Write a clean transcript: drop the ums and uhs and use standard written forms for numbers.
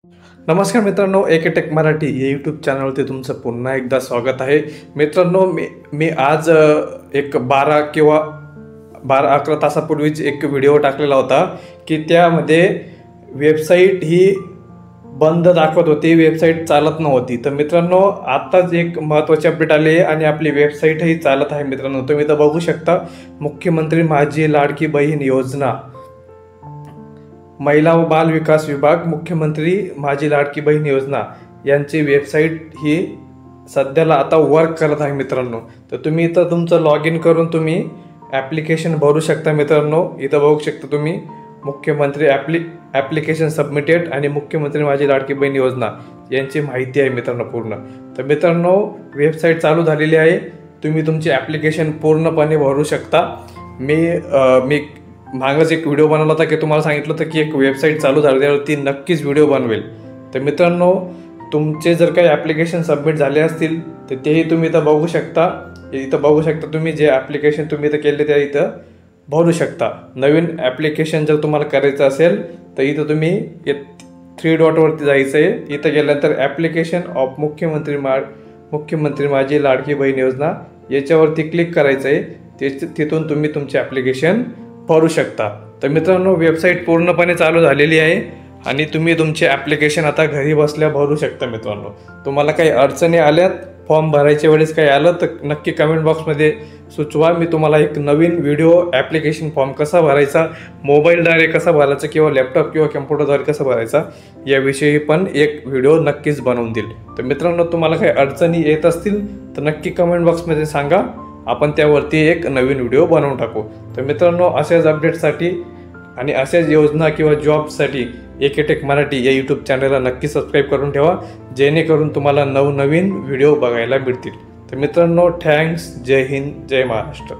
नमस्कार मित्रांनो, एकेटेक मराठी या यूट्यूब चॅनलवरती तुमचं पुन्हा एकदा स्वागत आहे. मित्रांनो, मी आज एक 12-11 तासापूर्वीच एक व्हिडिओ टाकलेला होता की त्यामध्ये वेबसाईट ही बंद दाखवत होती, वेबसाईट चालत नव्हती. तर मित्रांनो, आत्ताच एक महत्त्वाची अपडेट आली आहे आणि आपली वेबसाईटही चालत आहे. मित्रांनो, तुम्ही इथं बघू शकता, मुख्यमंत्री माझी लाडकी बहीण योजना, महिला व बाल विकास विभाग, मुख्यमंत्री माझी लाडकी बहीण योजना यांची वेबसाईट ही सध्याला आता वर्क करत आहे. मित्रांनो, तर तुम्ही इथं तुमचं लॉग इन करून तुम्ही ॲप्लिकेशन भरू शकता. मित्रांनो, इथं बघू शकता तुम्ही मुख्यमंत्री ॲप्लिकेशन सबमिटेड आणि मुख्यमंत्री माझी लाडकी बहीण योजना यांची माहिती आहे मित्रांनो पूर्ण. तर मित्रांनो, वेबसाईट चालू झालेली आहे, तुम्ही तुमची ॲप्लिकेशन पूर्णपणे भरू शकता. मी मागच एक व्हिडिओ बनवला होता की तुम्हाला सांगितलं होतं की एक वेबसाईट चालू झाल्यावरती नक्कीच व्हिडिओ बनवेल. तर मित्रांनो, तुमचे जर काही ॲप्लिकेशन सबमिट झाले असतील तर तेही तुम्ही इथं बघू शकता. इथं बघू शकता तुम्ही जे ॲप्लिकेशन तुम्ही इथं केले ते इथं भरू शकता. नवीन ॲप्लिकेशन जर तुम्हाला करायचं असेल तर इथं तुम्ही 3 डॉटवरती जायचं आहे. इथं गेल्यानंतर ॲप्लिकेशन ऑफ मुख्यमंत्री माझी लाडकी बहीण योजना याच्यावरती क्लिक करायचं आहे. तिथून तुम्ही तुमचे ॲप्लिकेशन भरू शकता. तर मित्रांनो, वेबसाईट पूर्णपणे चालू झालेली आहे आणि तुम्ही तुमचे ॲप्लिकेशन आता घरी बसल्या भरू शकता. मित्रांनो, तुम्हाला काही अडचणी आल्यात, फॉर्म भरायच्या वेळेस काही आलं तर नक्की कमेंट बॉक्समध्ये सुचवा. मी तुम्हाला एक नवीन व्हिडिओ ॲप्लिकेशन फॉर्म कसा भरायचा, मोबाईलद्वारे कसा भरायचा किंवा लॅपटॉप किंवा कम्प्युटरद्वारे कसा भरायचा याविषयी पण एक व्हिडिओ नक्कीच बनवून देईल. तर मित्रांनो, तुम्हाला काही अडचणी येत असतील तर नक्की कमेंट बॉक्समध्ये सांगा, आपण त्यावरती एक नवीन व्हिडिओ बनवून टाकू. तर मित्रांनो, अशाच अपडेटसाठी आणि अशाच योजना किंवा जॉबसाठी एकेटेक मराठी या यूट्यूब चॅनलला नक्की सबस्क्राईब करून ठेवा, जेणेकरून तुम्हाला नवनवीन व्हिडिओ बघायला मिळतील. तर मित्रांनो, थँक्स. जय हिंद, जय महाराष्ट्र.